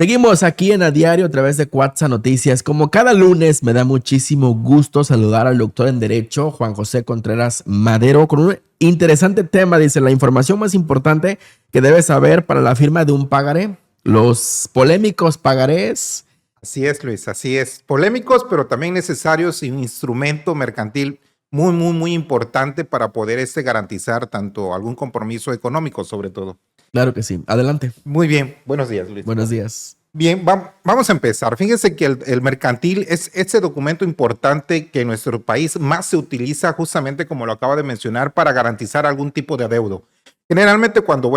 Seguimos aquí en A Diario a través de Cuatza Noticias. Como cada lunes, me da muchísimo gusto saludar al doctor en Derecho, Juan José Contreras Madero, con un interesante tema. Dice, la información más importante que debes saber para la firma de un pagaré, los polémicos pagarés. Así es, Luis, así es. Polémicos, pero también necesarios y un instrumento mercantil muy importante para poder garantizar tanto algún compromiso económico, sobre todo. Claro que sí. Adelante. Muy bien. Buenos días, Luis. Buenos días. Bien, vamos a empezar. Fíjense que el mercantil es ese documento importante que en nuestro país más se utiliza justamente, como lo acaba de mencionar, para garantizar algún tipo de adeudo. Generalmente cuando,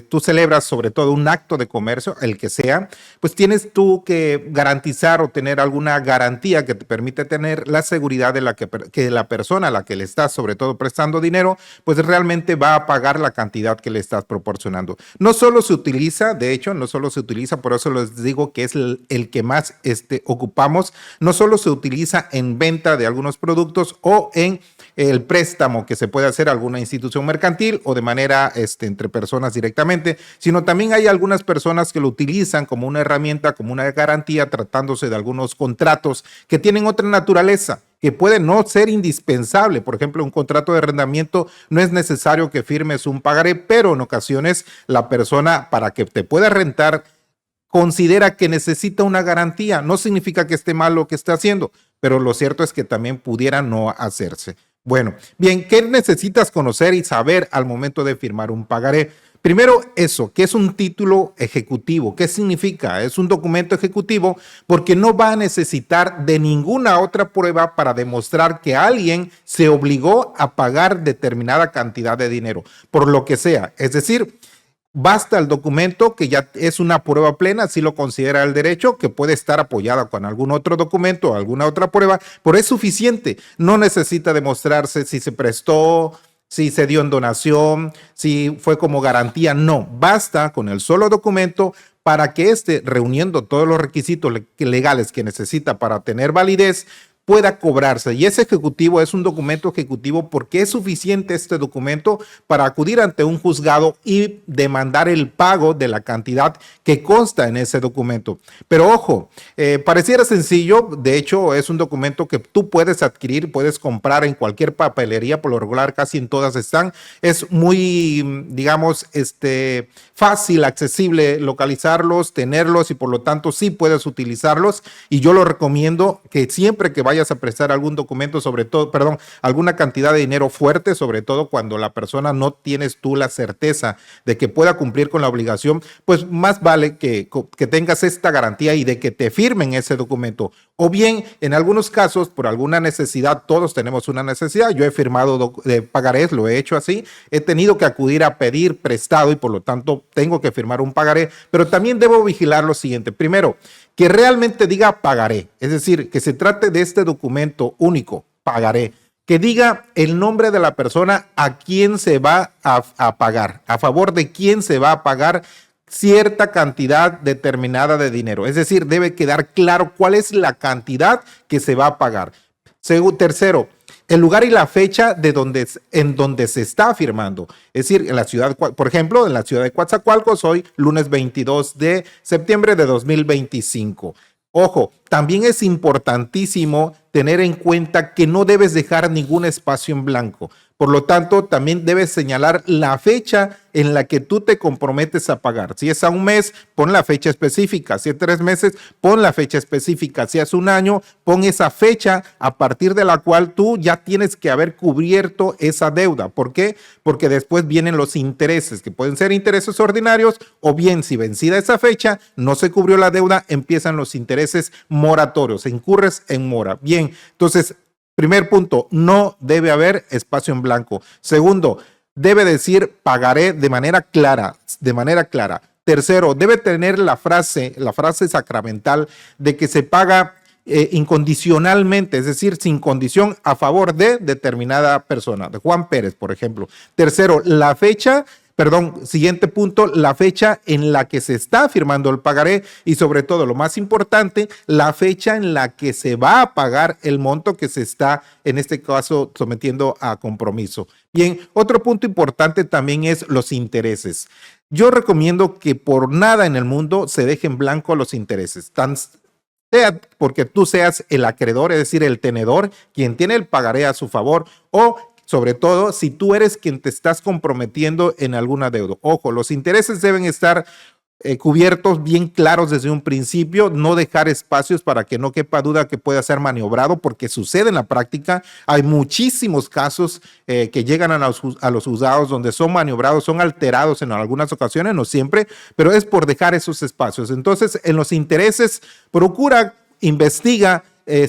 tú celebras sobre todo un acto de comercio, el que sea, pues tienes tú que garantizar o tener alguna garantía que te permite tener la seguridad de que la persona a la que le estás sobre todo prestando dinero, pues realmente va a pagar la cantidad que le estás proporcionando. No solo se utiliza, de hecho, por eso les digo que es el que más ocupamos, no solo se utiliza en venta de algunos productos o en el préstamo que se puede hacer a alguna institución mercantil o de manera entre personas directamente, sino también hay algunas personas que lo utilizan como una herramienta, como una garantía, tratándose de algunos contratos que tienen otra naturaleza, que puede no ser indispensable. Por ejemplo, un contrato de arrendamiento no es necesario que firmes un pagaré, pero en ocasiones la persona, para que te pueda rentar, considera que necesita una garantía. No significa que esté mal lo que está haciendo, pero lo cierto es que también pudiera no hacerse. Bueno, bien, ¿qué necesitas conocer y saber al momento de firmar un pagaré? Primero, eso, ¿qué es un título ejecutivo? ¿Qué significa? Es un documento ejecutivo porque no va a necesitar de ninguna otra prueba para demostrar que alguien se obligó a pagar determinada cantidad de dinero, por lo que sea. Es decir, basta el documento, que ya es una prueba plena, así lo considera el derecho, que puede estar apoyada con algún otro documento o alguna otra prueba, pero es suficiente. No necesita demostrarse si se prestó, si se dio en donación, si fue como garantía. No, basta con el solo documento para que reuniendo todos los requisitos legales que necesita para tener validez, pueda cobrarse. Y ese ejecutivo es un documento ejecutivo porque es suficiente este documento para acudir ante un juzgado y demandar el pago de la cantidad que consta en ese documento. Pero ojo, pareciera sencillo. De hecho, es un documento que tú puedes adquirir, puedes comprar en cualquier papelería, por lo regular casi en todas están. Es muy, digamos, fácil, accesible localizarlos, tenerlos, y por lo tanto sí puedes utilizarlos. Y yo lo recomiendo que siempre que vayas a prestar algún documento, alguna cantidad de dinero fuerte, sobre todo cuando la persona no tienes tú la certeza de que pueda cumplir con la obligación, pues más vale que tengas esta garantía y de que te firmen ese documento. O bien, en algunos casos, por alguna necesidad, todos tenemos una necesidad. Yo he firmado pagarés, lo he hecho así. He tenido que acudir a pedir prestado y por lo tanto tengo que firmar un pagaré, pero también debo vigilar lo siguiente. Primero, que realmente diga pagaré, es decir, que se trate de este documento único, pagaré, que diga el nombre de la persona a quien se va a pagar, a favor de quién se va a pagar cierta cantidad determinada de dinero. Es decir, debe quedar claro cuál es la cantidad que se va a pagar. Tercero, el lugar y la fecha en donde se está firmando. Es decir, en la ciudad, por ejemplo, en la ciudad de Coatzacoalcos, hoy lunes 22 de septiembre de 2025. Ojo, también es importantísimo tener en cuenta que no debes dejar ningún espacio en blanco. Por lo tanto, también debes señalar la fecha en la que tú te comprometes a pagar. Si es a un mes, pon la fecha específica. Si es 3 meses, pon la fecha específica. Si es un año, pon esa fecha a partir de la cual tú ya tienes que haber cubierto esa deuda. ¿Por qué? Porque después vienen los intereses, que pueden ser intereses ordinarios, o bien si vencida esa fecha, no se cubrió la deuda, empiezan los intereses moratorios, incurres en mora. Bien, entonces, primer punto, no debe haber espacio en blanco. Segundo, debe decir pagaré de manera clara, Tercero, debe tener la frase sacramental de que se paga incondicionalmente, es decir, sin condición, a favor de determinada persona, de Juan Pérez, por ejemplo. Tercero, la fecha Siguiente punto, la fecha en la que se está firmando el pagaré y sobre todo, lo más importante, la fecha en la que se va a pagar el monto que se está, en este caso, sometiendo a compromiso. Bien, otro punto importante también es los intereses. Yo recomiendo que por nada en el mundo se dejen en blanco los intereses, sea porque tú seas el acreedor, es decir, el tenedor, quien tiene el pagaré a su favor, o sobre todo si tú eres quien te estás comprometiendo en alguna deuda. Ojo, los intereses deben estar cubiertos bien claros desde un principio, no dejar espacios para que no quepa duda que pueda ser maniobrado, porque sucede en la práctica. Hay muchísimos casos que llegan a los juzgados donde son maniobrados, son alterados en algunas ocasiones, no siempre, pero es por dejar esos espacios. Entonces, en los intereses, procura, investiga,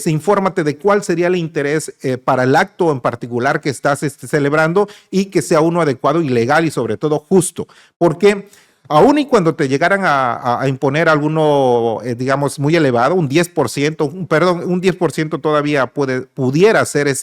infórmate de cuál sería el interés para el acto en particular que estás celebrando y que sea uno adecuado y legal y sobre todo justo, porque aún y cuando te llegaran a imponer alguno, digamos, muy elevado, un 10%, un 10% todavía pudiera ser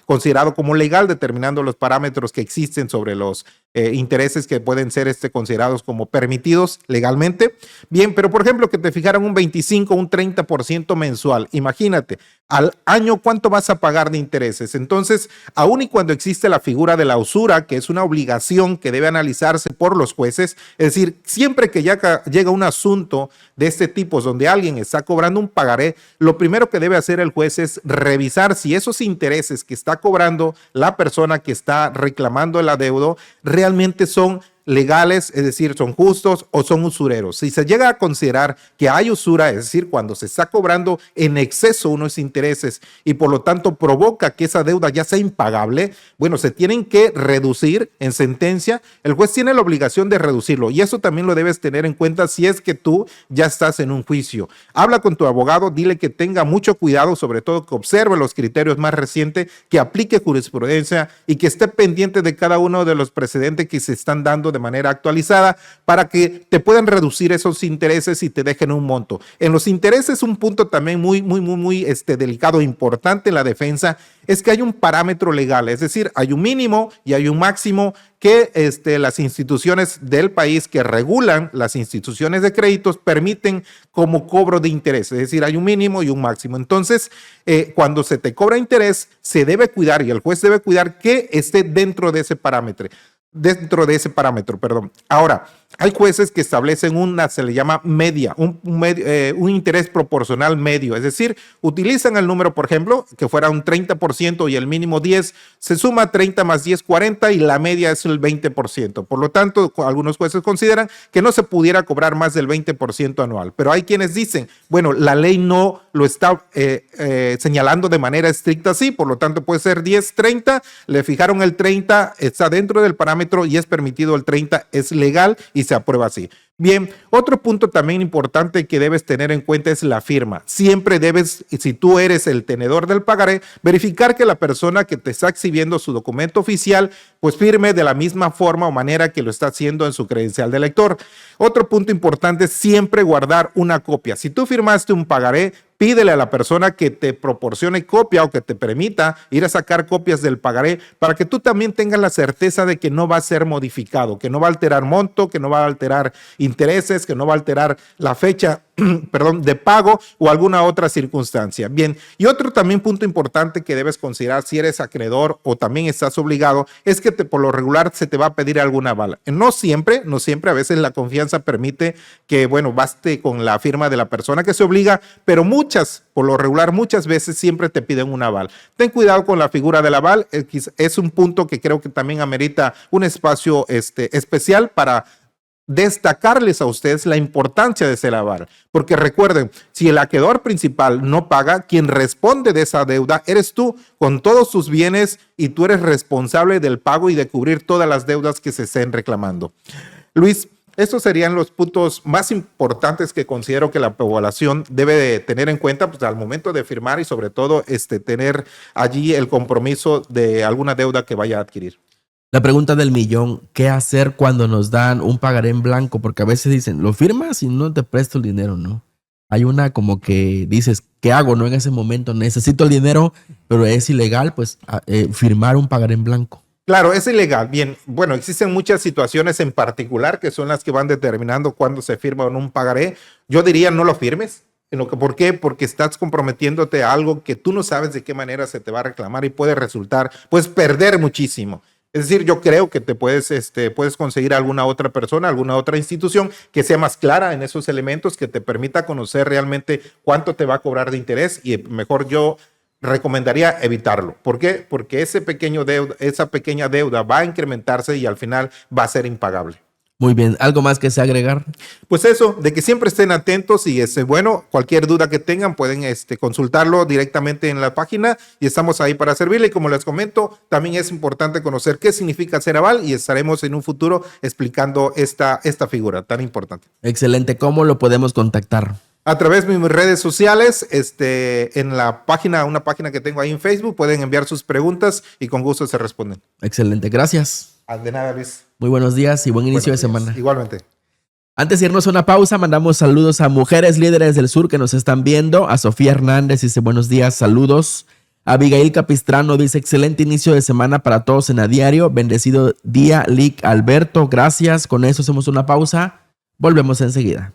considerado como legal, determinando los parámetros que existen sobre los intereses que pueden ser considerados como permitidos legalmente. Bien, pero por ejemplo, que te fijaran un 25, un 30% mensual. Imagínate, al año, ¿cuánto vas a pagar de intereses? Entonces, aún y cuando existe la figura de la usura, que es una obligación que debe analizarse por los jueces, es decir, siempre que llega un asunto de este tipo donde alguien está cobrando un pagaré, lo primero que debe hacer el juez es revisar si esos intereses que está cobrando la persona que está reclamando el adeudo realmente son legales, es decir, son justos o son usureros. Si se llega a considerar que hay usura, es decir, cuando se está cobrando en exceso unos intereses y por lo tanto provoca que esa deuda ya sea impagable, bueno, se tienen que reducir en sentencia. El juez tiene la obligación de reducirlo y eso también lo debes tener en cuenta si es que tú ya estás en un juicio. Habla con tu abogado, dile que tenga mucho cuidado, sobre todo que observe los criterios más recientes, que aplique jurisprudencia y que esté pendiente de cada uno de los precedentes que se están dando de manera actualizada para que te puedan reducir esos intereses y te dejen un monto. En los intereses, un punto también muy delicado e importante en la defensa es que hay un parámetro legal, es decir, hay un mínimo y hay un máximo que las instituciones del país que regulan las instituciones de créditos permiten como cobro de interés, es decir, hay un mínimo y un máximo. Entonces, cuando se te cobra interés, se debe cuidar y el juez debe cuidar que esté dentro de ese parámetro. Ahora, hay jueces que establecen se le llama media, un interés proporcional medio, es decir, utilizan el número, por ejemplo, que fuera un 30% y el mínimo 10, se suma 30 más 10, 40 y la media es el 20%. Por lo tanto, algunos jueces consideran que no se pudiera cobrar más del 20% anual, pero hay quienes dicen, bueno, la ley no lo está señalando de manera estricta así, por lo tanto puede ser 10, 30, le fijaron el 30, está dentro del parámetro y es permitido el 30, es legal y se aprueba así. Bien, otro punto también importante que debes tener en cuenta es la firma. Siempre debes, si tú eres el tenedor del pagaré, verificar que la persona que te está exhibiendo su documento oficial, pues firme de la misma forma o manera que lo está haciendo en su credencial de lector. Otro punto importante es siempre guardar una copia. Si tú firmaste un pagaré, pídele a la persona que te proporcione copia o que te permita ir a sacar copias del pagaré para que tú también tengas la certeza de que no va a ser modificado, que no va a alterar monto, que no va a alterar intereses, que no va a alterar la fecha de pago o alguna otra circunstancia. Bien, y otro también punto importante que debes considerar si eres acreedor o también estás obligado es que por lo regular se te va a pedir alguna aval. No siempre, a veces la confianza permite que, bueno, baste con la firma de la persona que se obliga, pero por lo regular, muchas veces siempre te piden un aval. Ten cuidado con la figura del aval, es un punto que creo que también amerita un espacio especial para destacarles a ustedes la importancia de ese aval, porque recuerden, si el acreedor principal no paga, quien responde de esa deuda eres tú con todos tus bienes y tú eres responsable del pago y de cubrir todas las deudas que se estén reclamando. Luis, estos serían los puntos más importantes que considero que la población debe de tener en cuenta pues, al momento de firmar y sobre todo tener allí el compromiso de alguna deuda que vaya a adquirir. La pregunta del millón, ¿qué hacer cuando nos dan un pagaré en blanco? Porque a veces dicen, lo firmas y no te presto el dinero, ¿no? Hay una como que dices, ¿qué hago? No en ese momento necesito el dinero, pero es ilegal, pues firmar un pagaré en blanco. Claro, es ilegal. Bien, bueno, existen muchas situaciones en particular que son las que van determinando cuándo se firma o no un pagaré. Yo diría no lo firmes. ¿Por qué? Porque estás comprometiéndote a algo que tú no sabes de qué manera se te va a reclamar y puede resultar, puedes perder muchísimo. Es decir, yo creo que puedes conseguir alguna otra persona, alguna otra institución que sea más clara en esos elementos, que te permita conocer realmente cuánto te va a cobrar de interés y mejor yo recomendaría evitarlo. ¿Por qué? Porque esa pequeña deuda va a incrementarse y al final va a ser impagable. Muy bien, ¿algo más que se agregar? Pues eso, de que siempre estén atentos y bueno, cualquier duda que tengan pueden consultarlo directamente en la página y estamos ahí para servirle. Y como les comento, también es importante conocer qué significa ser aval y estaremos en un futuro explicando esta figura tan importante. Excelente, ¿cómo lo podemos contactar? A través de mis redes sociales, en la página, una página que tengo ahí en Facebook, pueden enviar sus preguntas y con gusto se responden. Excelente, gracias. De nada, Luis. Muy buenos días y buen inicio de semana. Igualmente. Antes de irnos a una pausa, mandamos saludos a Mujeres Líderes del Sur que nos están viendo. A Sofía Hernández dice buenos días, saludos. Abigail Capistrano dice excelente inicio de semana para todos en A Diario. Bendecido día, Lic Alberto. Gracias. Con eso hacemos una pausa. Volvemos enseguida.